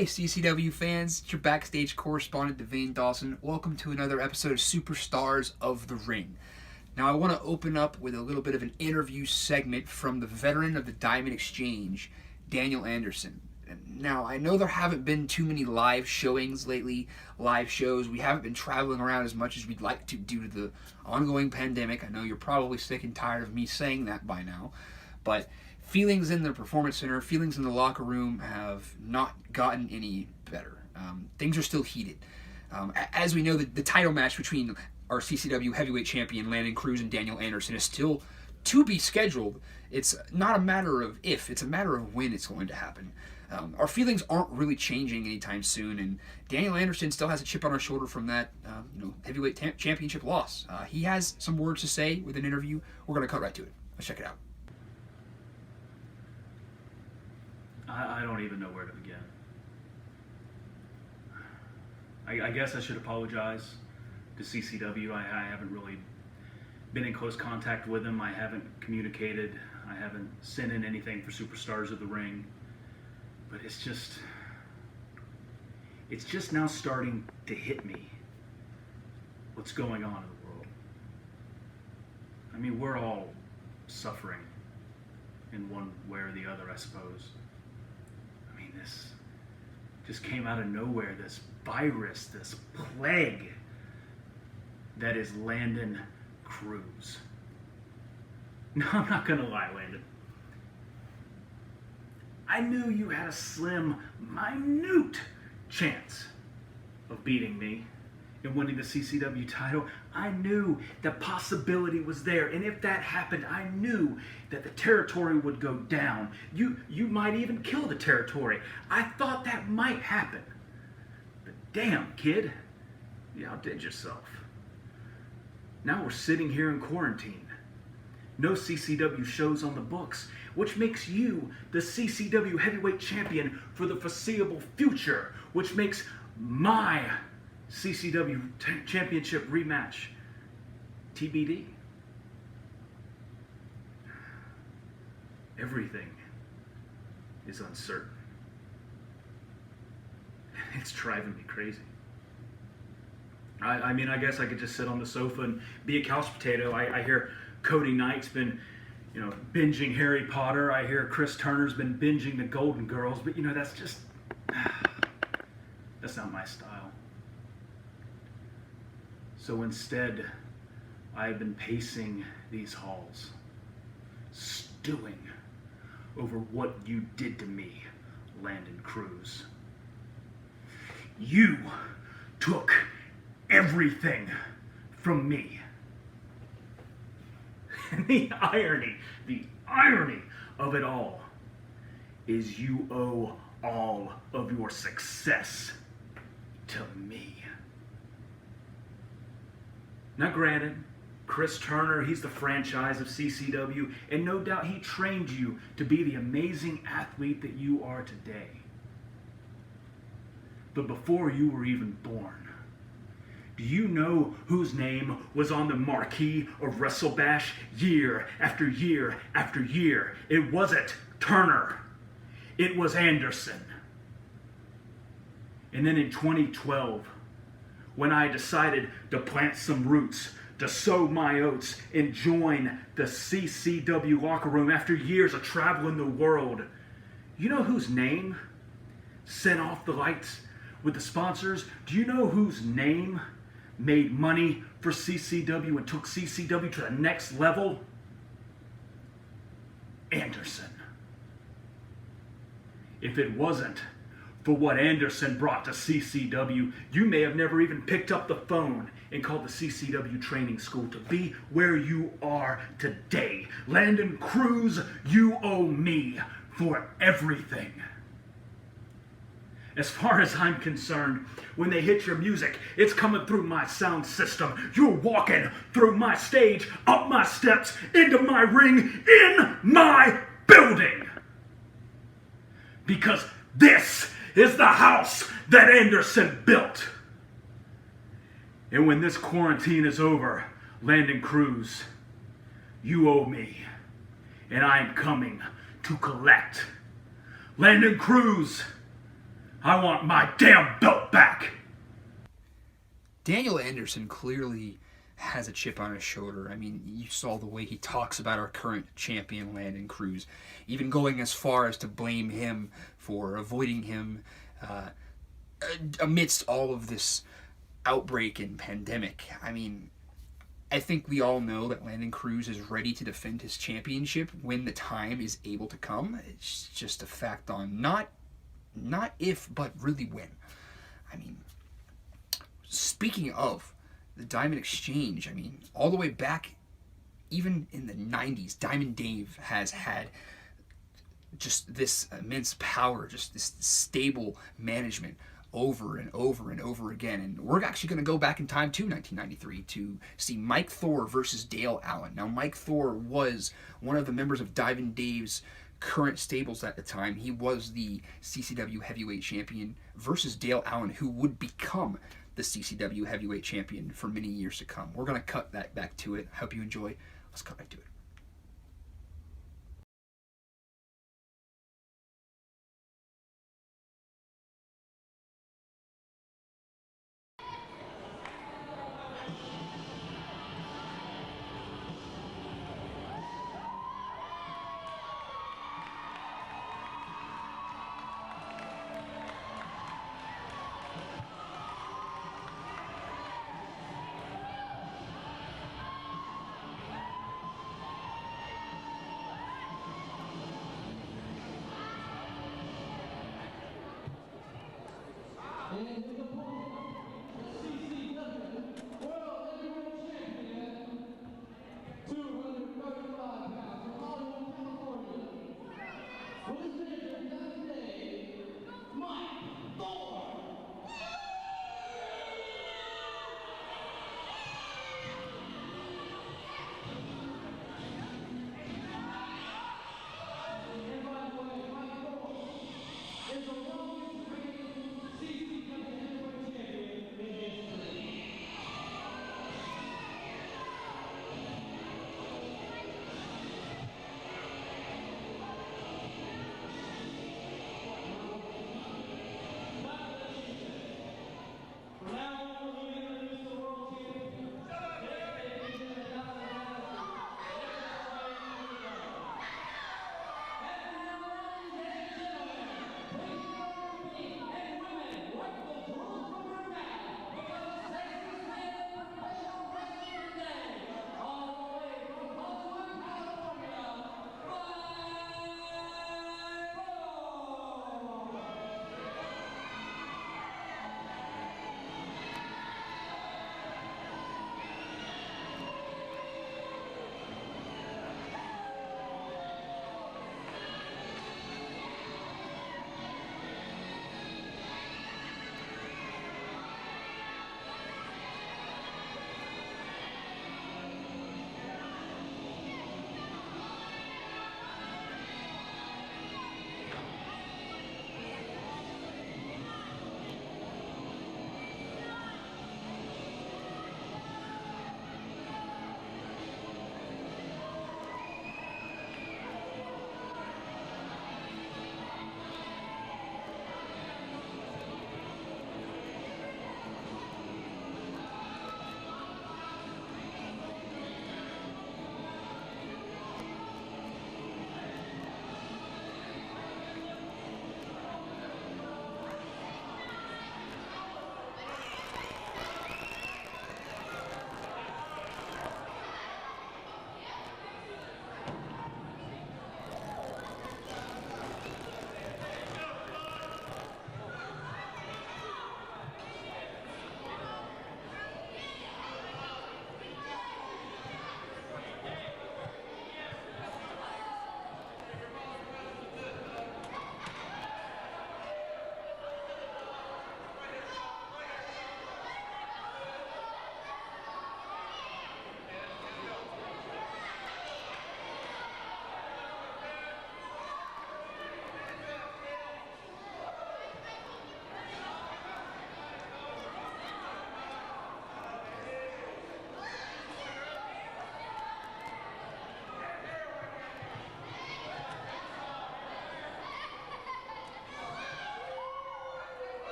Hey CCW fans, it's your backstage correspondent Devane Dawson. Welcome to another episode of Superstars of the Ring. Now I want to open up with a little bit of an interview segment from the veteran of the Diamond Exchange, Daniel Anderson. Now I know there haven't been too many live showings lately, live shows. We haven't been traveling around as much as we'd like to due to the ongoing pandemic. I know you're probably sick and tired of me saying that by now, but feelings in the performance center, feelings in the locker room have not gotten any better. Things are still heated. As we know, the title match between our CCW heavyweight champion Landon Crews and Daniel Anderson is still to be scheduled. It's not a matter of if, it's a matter of when it's going to happen. Our feelings aren't really changing anytime soon, and Daniel Anderson still has a chip on our shoulder from that heavyweight championship loss. He has some words to say with an interview. We're going to cut right to it. Let's check it out. I don't even know where to begin. I guess I should apologize to CCW. I haven't really been in close contact with them. I haven't communicated. I haven't sent in anything for Superstars of the Ring. But it's just now starting to hit me what's going on in the world. I mean, we're all suffering in one way or the other, I suppose. This just came out of nowhere, this virus, this plague that is Landon Crews. No, I'm not gonna lie, Landon. I knew you had a slim, minute chance of beating me and winning the CCW title. I knew the possibility was there, and if that happened, I knew that the territory would go down. You might even kill the territory. I thought that might happen. But damn, kid, you outdid yourself. Now we're sitting here in quarantine. No CCW shows on the books, which makes you the CCW heavyweight champion for the foreseeable future, which makes my CCW Championship rematch TBD. Everything is uncertain. It's driving me crazy. I mean, I guess I could just sit on the sofa and be a couch potato. I hear Cody Knight's been, binging Harry Potter. I hear Chris Turner's been binging the Golden Girls, but that's just, that's not my style. So instead, I've been pacing these halls, stewing over what you did to me, Landon Crews. You took everything from me. And the irony of it all is you owe all of your success to me. Now granted, Chris Turner, he's the franchise of CCW, and no doubt he trained you to be the amazing athlete that you are today. But before you were even born, do you know whose name was on the marquee of WrestleBash year after year after year? It wasn't Turner. It was Anderson. And then in 2012, when I decided to plant some roots, to sow my oats, and join the CCW locker room after years of traveling the world, you know whose name sent off the lights with the sponsors? Do you know whose name made money for CCW and took CCW to the next level? Anderson. If it wasn't for what Anderson brought to CCW, you may have never even picked up the phone and called the CCW training school to be where you are today. Landon Crews, you owe me for everything. As far as I'm concerned, when they hit your music, it's coming through my sound system. You're walking through my stage, up my steps, into my ring, in my building. Because this is the house that Anderson built. And when this quarantine is over, Landon Crews, you owe me, and I am coming to collect. Landon Crews, I want my damn belt back! Daniel Anderson clearly has a chip on his shoulder. I mean, you saw the way he talks about our current champion, Landon Crews, even going as far as to blame him for avoiding him amidst all of this outbreak and pandemic. I mean, I think we all know that Landon Crews is ready to defend his championship when the time is able to come. It's just a fact on not if, but really when. I mean, speaking of the Diamond Exchange, I mean, all the way back, even in the 90s, Diamond Dave has had just this immense power, just this stable management over and over and over again. And we're actually going to go back in time to 1993 to see Mike Thor versus Dale Allen. Now, Mike Thor was one of the members of Diamond Dave's current stables at the time. He was the CCW Heavyweight Champion versus Dale Allen, who would become the CCW Heavyweight Champion for many years to come. We're going to cut that back to it. I hope you enjoy. Let's cut back to it.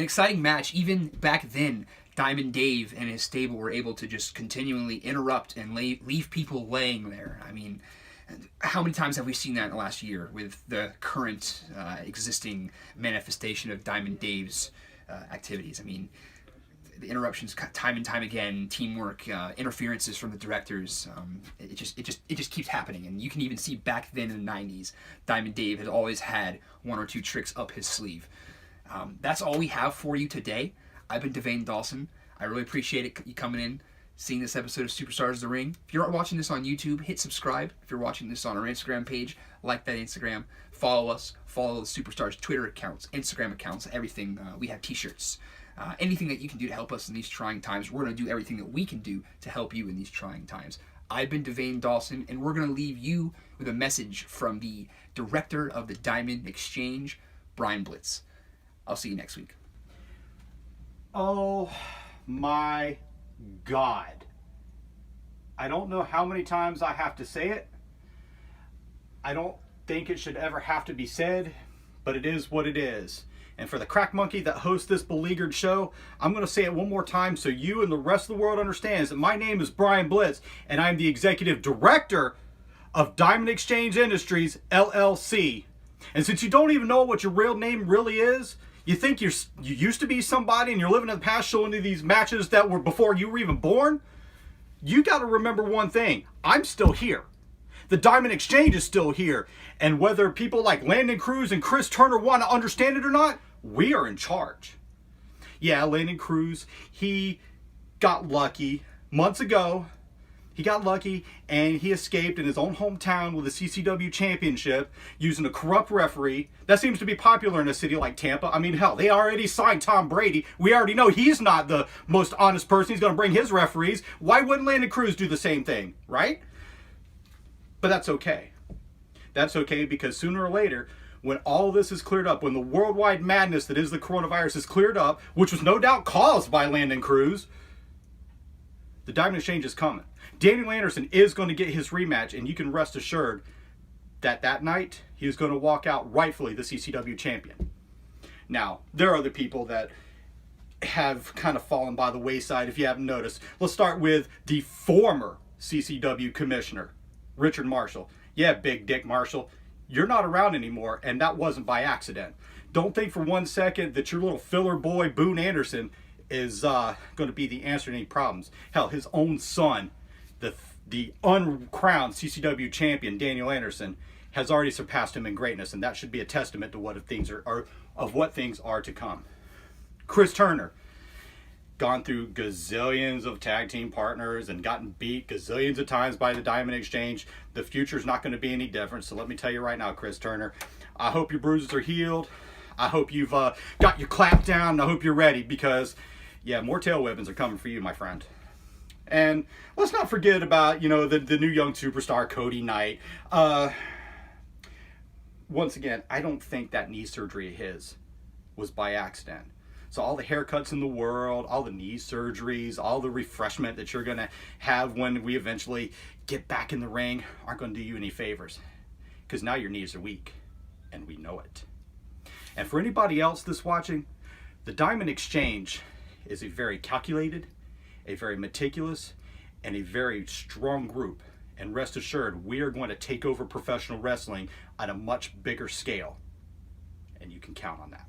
an exciting match. Even back then, Diamond Dave and his stable were able to just continually interrupt and leave people laying there. I mean, how many times have we seen that in the last year with the current existing manifestation of Diamond Dave's activities? I mean, the interruptions time and time again, teamwork, interferences from the directors. It just keeps happening, and you can even see back then in the '90s, Diamond Dave has always had one or two tricks up his sleeve. That's all we have for you today. I've been Devane Dawson. I really appreciate you coming in, seeing this episode of Superstars of the Ring. If you're watching this on YouTube, hit subscribe. If you're watching this on our Instagram page, like that Instagram. Follow us. Follow the Superstars Twitter accounts, Instagram accounts, everything. We have t-shirts. Anything that you can do to help us in these trying times, we're going to do everything that we can do to help you in these trying times. I've been Devane Dawson, and we're going to leave you with a message from the director of the Diamond Exchange, Brian Blitz. I'll see you next week. Oh my God. I don't know how many times I have to say it. I don't think it should ever have to be said, but it is what it is. And for the crack monkey that hosts this beleaguered show, I'm going to say it one more time so you and the rest of the world understands that my name is Brian Blitz, and I'm the executive director of Diamond Exchange Industries, LLC. And since you don't even know what your real name really is, you think you used to be somebody and you're living in the past showing you these matches that were before you were even born, you got to remember one thing. I'm still here. The Diamond Exchange is still here. And whether people like Landon Crews and Chris Turner want to understand it or not, we are in charge. Yeah, Landon Crews, he got lucky months ago. He got lucky and he escaped in his own hometown with a CCW Championship using a corrupt referee. That seems to be popular in a city like Tampa. I mean, hell, they already signed Tom Brady. We already know he's not the most honest person. He's going to bring his referees. Why wouldn't Landon Crews do the same thing, right? But that's okay. That's okay, because sooner or later, when all this is cleared up, when the worldwide madness that is the coronavirus is cleared up, which was no doubt caused by Landon Crews, the Diamond Exchange is coming. Daniel Anderson is going to get his rematch, and you can rest assured that that night he is going to walk out rightfully the CCW champion. Now, there are other people that have kind of fallen by the wayside, if you haven't noticed. Let's start with the former CCW commissioner, Richard Marshall. Yeah, Big Dick Marshall, you're not around anymore, and that wasn't by accident. Don't think for one second that your little filler boy, Boone Anderson, is going to be the answer to any problems. Hell, his own son, the uncrowned CCW champion, Daniel Anderson, has already surpassed him in greatness, and that should be a testament to what things are to come. Chris Turner, gone through gazillions of tag team partners and gotten beat gazillions of times by the Diamond Exchange. The future's not going to be any different. So let me tell you right now, Chris Turner, I hope your bruises are healed. I hope you've got your clap down. And I hope you're ready, because, yeah, more tail whippings are coming for you, my friend. And let's not forget about, the new young superstar, Cody Knight. Once again, I don't think that knee surgery of his was by accident. So all the haircuts in the world, all the knee surgeries, all the refreshment that you're going to have when we eventually get back in the ring aren't going to do you any favors. Because now your knees are weak, and we know it. And for anybody else that's watching, the Diamond Exchange is a very calculated, a very meticulous, and a very strong group. And rest assured, we are going to take over professional wrestling on a much bigger scale. And you can count on that.